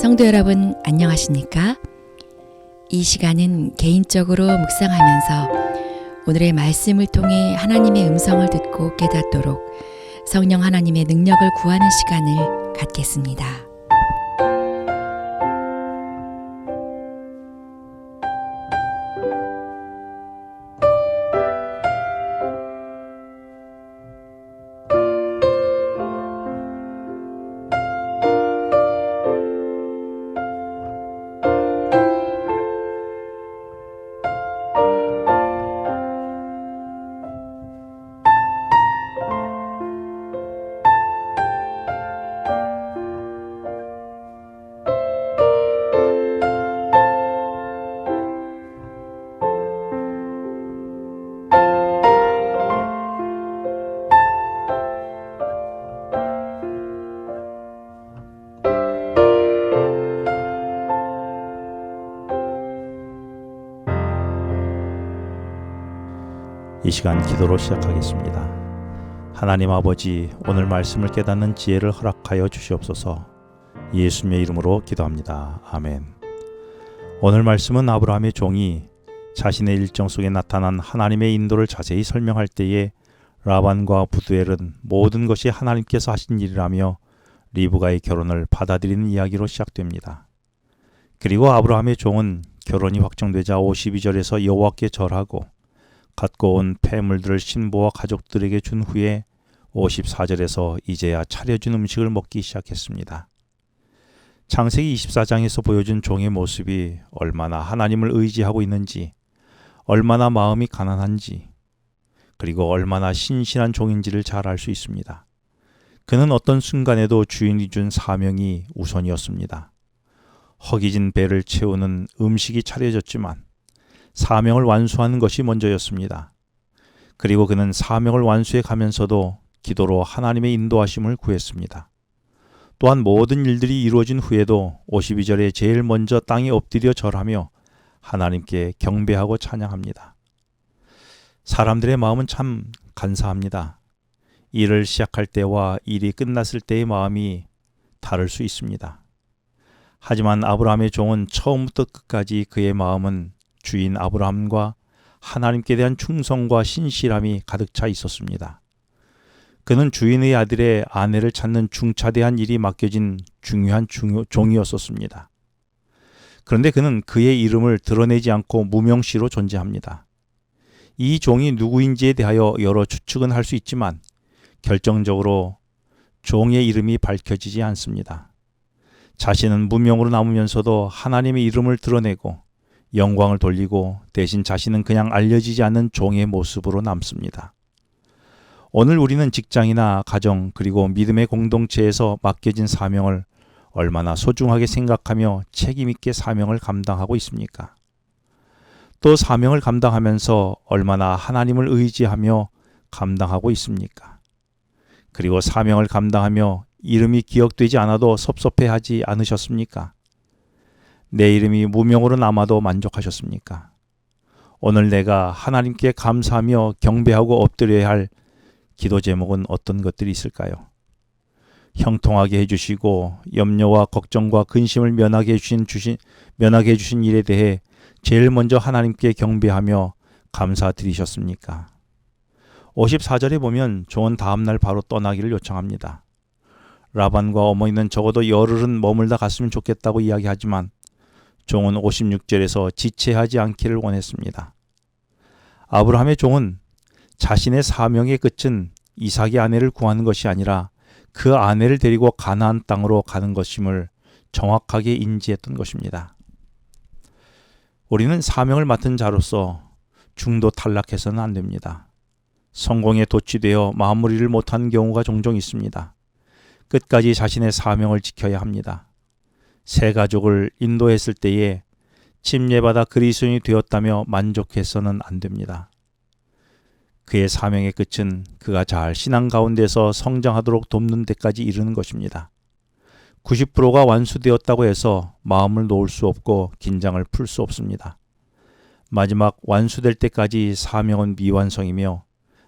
성도 여러분 안녕하십니까? 이 시간은 개인적으로 묵상하면서 오늘의 말씀을 통해 하나님의 음성을 듣고 깨닫도록 성령 하나님의 능력을 구하는 시간을 갖겠습니다. 이 시간 기도로 시작하겠습니다. 하나님 아버지, 오늘 말씀을 깨닫는 지혜를 허락하여 주시옵소서. 예수님의 이름으로 기도합니다. 아멘. 오늘 말씀은 아브라함의 종이 자신의 일정 속에 나타난 하나님의 인도를 자세히 설명할 때에 라반과 부두엘은 모든 것이 하나님께서 하신 일이라며 리브가의 결혼을 받아들이는 이야기로 시작됩니다. 그리고 아브라함의 종은 결혼이 확정되자 52절에서 여호와께 절하고 갖고 온 폐물들을 신부와 가족들에게 준 후에 54절에서 이제야 차려준 음식을 먹기 시작했습니다. 창세기 24장에서 보여준 종의 모습이 얼마나 하나님을 의지하고 있는지, 얼마나 마음이 가난한지, 그리고 얼마나 신실한 종인지를 잘 알 수 있습니다. 그는 어떤 순간에도 주인이 준 사명이 우선이었습니다. 허기진 배를 채우는 음식이 차려졌지만 사명을 완수하는 것이 먼저였습니다. 그리고 그는 사명을 완수해 가면서도 기도로 하나님의 인도하심을 구했습니다. 또한 모든 일들이 이루어진 후에도 52절에 제일 먼저 땅에 엎드려 절하며 하나님께 경배하고 찬양합니다. 사람들의 마음은 참 간사합니다. 일을 시작할 때와 일이 끝났을 때의 마음이 다를 수 있습니다. 하지만 아브라함의 종은 처음부터 끝까지 그의 마음은 주인 아브라함과 하나님께 대한 충성과 신실함이 가득 차 있었습니다. 그는 주인의 아들의 아내를 찾는 중차대한 일이 맡겨진 중요한 종이었었습니다. 그런데 그는 그의 이름을 드러내지 않고 무명시로 존재합니다. 이 종이 누구인지에 대하여 여러 추측은 할 수 있지만 결정적으로 종의 이름이 밝혀지지 않습니다. 자신은 무명으로 남으면서도 하나님의 이름을 드러내고 영광을 돌리고 대신 자신은 그냥 알려지지 않는 종의 모습으로 남습니다. 오늘 우리는 직장이나 가정 그리고 믿음의 공동체에서 맡겨진 사명을 얼마나 소중하게 생각하며 책임있게 사명을 감당하고 있습니까? 또 사명을 감당하면서 얼마나 하나님을 의지하며 감당하고 있습니까? 그리고 사명을 감당하며 이름이 기억되지 않아도 섭섭해하지 않으셨습니까? 내 이름이 무명으로 남아도 만족하셨습니까? 오늘 내가 하나님께 감사하며 경배하고 엎드려야 할 기도 제목은 어떤 것들이 있을까요? 형통하게 해주시고 염려와 걱정과 근심을 면하게 해주신 일에 대해 제일 먼저 하나님께 경배하며 감사드리셨습니까? 54절에 보면 종은 다음날 바로 떠나기를 요청합니다. 라반과 어머니는 적어도 열흘은 머물다 갔으면 좋겠다고 이야기하지만 종은 56절에서 지체하지 않기를 원했습니다. 아브라함의 종은 자신의 사명의 끝은 이삭의 아내를 구하는 것이 아니라 그 아내를 데리고 가나안 땅으로 가는 것임을 정확하게 인지했던 것입니다. 우리는 사명을 맡은 자로서 중도 탈락해서는 안 됩니다. 성공에 도취되어 마무리를 못한 경우가 종종 있습니다. 끝까지 자신의 사명을 지켜야 합니다. 세 가족을 인도했을 때에 침례받아 그리스도인이 되었다며 만족해서는 안 됩니다. 그의 사명의 끝은 그가 잘 신앙 가운데서 성장하도록 돕는 데까지 이르는 것입니다. 90%가 완수되었다고 해서 마음을 놓을 수 없고 긴장을 풀 수 없습니다. 마지막 완수될 때까지 사명은 미완성이며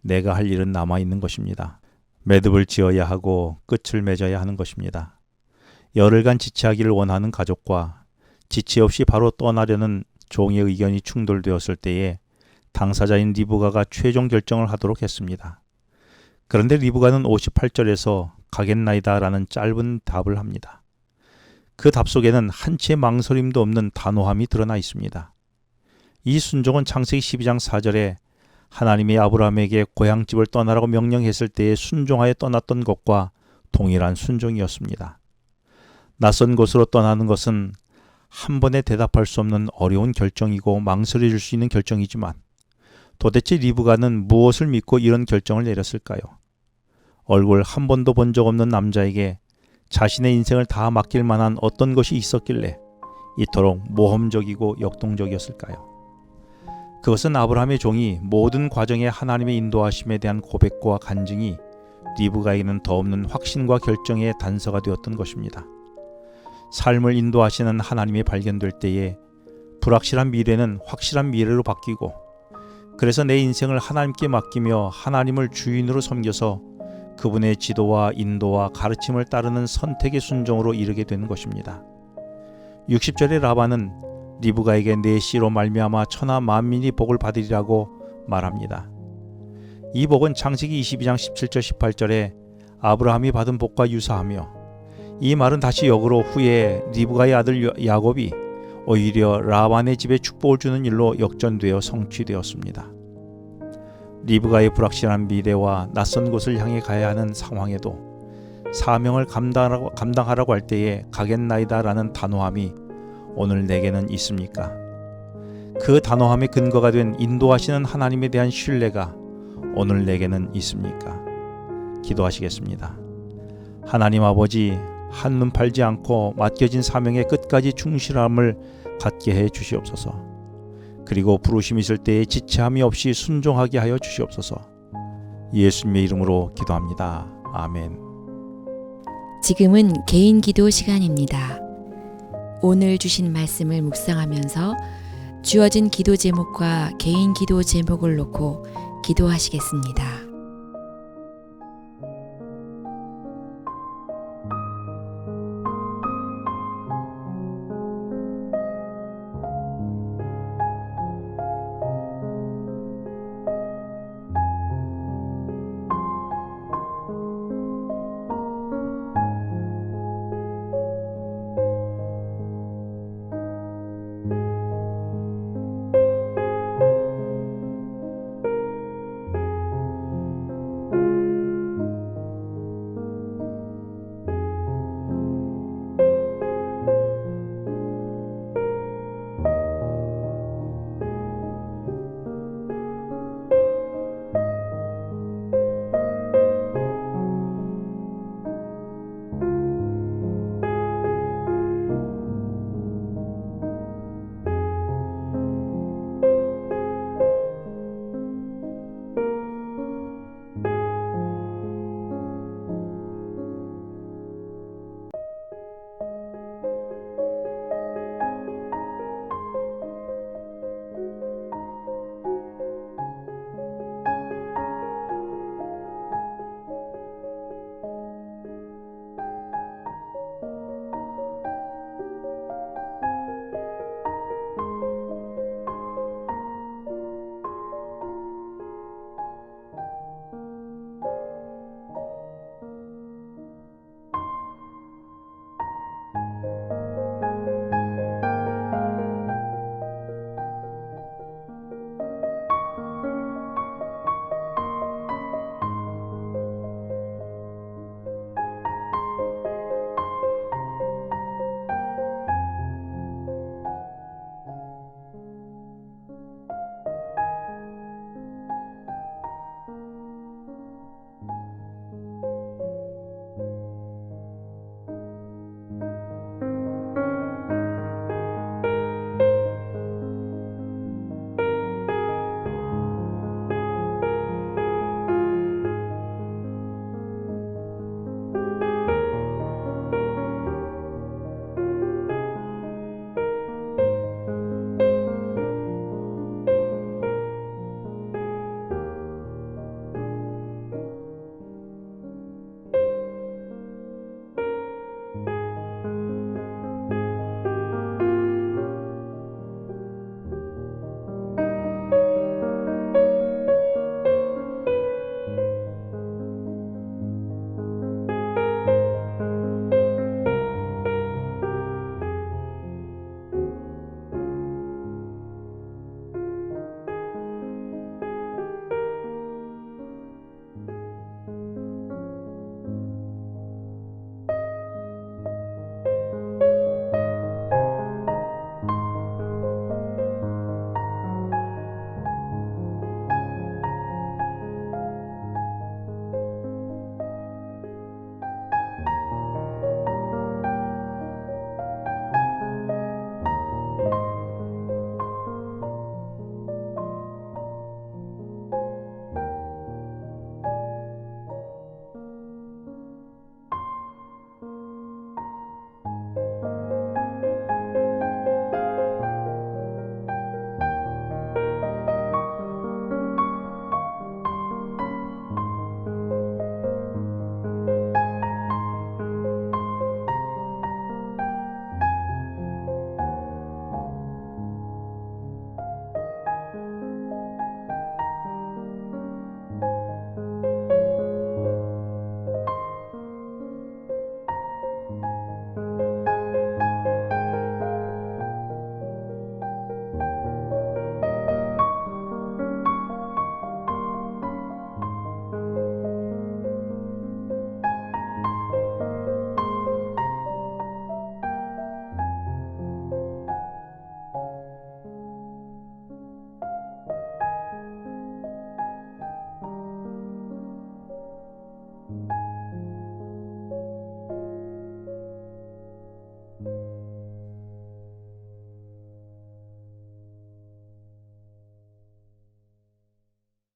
내가 할 일은 남아있는 것입니다. 매듭을 지어야 하고 끝을 맺어야 하는 것입니다. 열흘간 지체하기를 원하는 가족과 지체 없이 바로 떠나려는 종의 의견이 충돌되었을 때에 당사자인 리브가가 최종 결정을 하도록 했습니다. 그런데 리브가는 58절에서 가겠나이다라는 짧은 답을 합니다. 그 답 속에는 한치의 망설임도 없는 단호함이 드러나 있습니다. 이 순종은 창세기 12장 4절에 하나님이 아브라함에게 고향집을 떠나라고 명령했을 때에 순종하여 떠났던 것과 동일한 순종이었습니다. 낯선 곳으로 떠나는 것은 한 번에 대답할 수 없는 어려운 결정이고 망설여질 수 있는 결정이지만 도대체 리브가는 무엇을 믿고 이런 결정을 내렸을까요? 얼굴 한 번도 본 적 없는 남자에게 자신의 인생을 다 맡길 만한 어떤 것이 있었길래 이토록 모험적이고 역동적이었을까요? 그것은 아브라함의 종이 모든 과정에 하나님의 인도하심에 대한 고백과 간증이 리브가에게는 더 없는 확신과 결정의 단서가 되었던 것입니다. 삶을 인도하시는 하나님이 발견될 때에 불확실한 미래는 확실한 미래로 바뀌고, 그래서 내 인생을 하나님께 맡기며 하나님을 주인으로 섬겨서 그분의 지도와 인도와 가르침을 따르는 선택의 순종으로 이르게 되는 것입니다. 60절의 라반은 리브가에게 내 씨로 말미암아 천하 만민이 복을 받으리라고 말합니다. 이 복은 창세기 22장 17절 18절에 아브라함이 받은 복과 유사하며, 이 말은 다시 역으로 후에 리브가의 아들 야곱이 오히려 라반의 집에 축복을 주는 일로 역전되어 성취되었습니다. 리브가의 불확실한 미래와 낯선 곳을 향해 가야 하는 상황에도 사명을 감당하라고 할 때에 가겠나이다라는 단호함이 오늘 내게는 있습니까? 그 단호함의 근거가 된 인도하시는 하나님에 대한 신뢰가 오늘 내게는 있습니까? 기도하시겠습니다. 하나님 아버지, 한눈 팔지 않고 맡겨진 사명의 끝까지 충실함을 갖게 해 주시옵소서. 그리고 부르심 있을 때에 지체함이 없이 순종하게 하여 주시옵소서. 예수님의 이름으로 기도합니다. 아멘. 지금은 개인 기도 시간입니다. 오늘 주신 말씀을 묵상하면서 주어진 기도 제목과 개인 기도 제목을 놓고 기도하시겠습니다.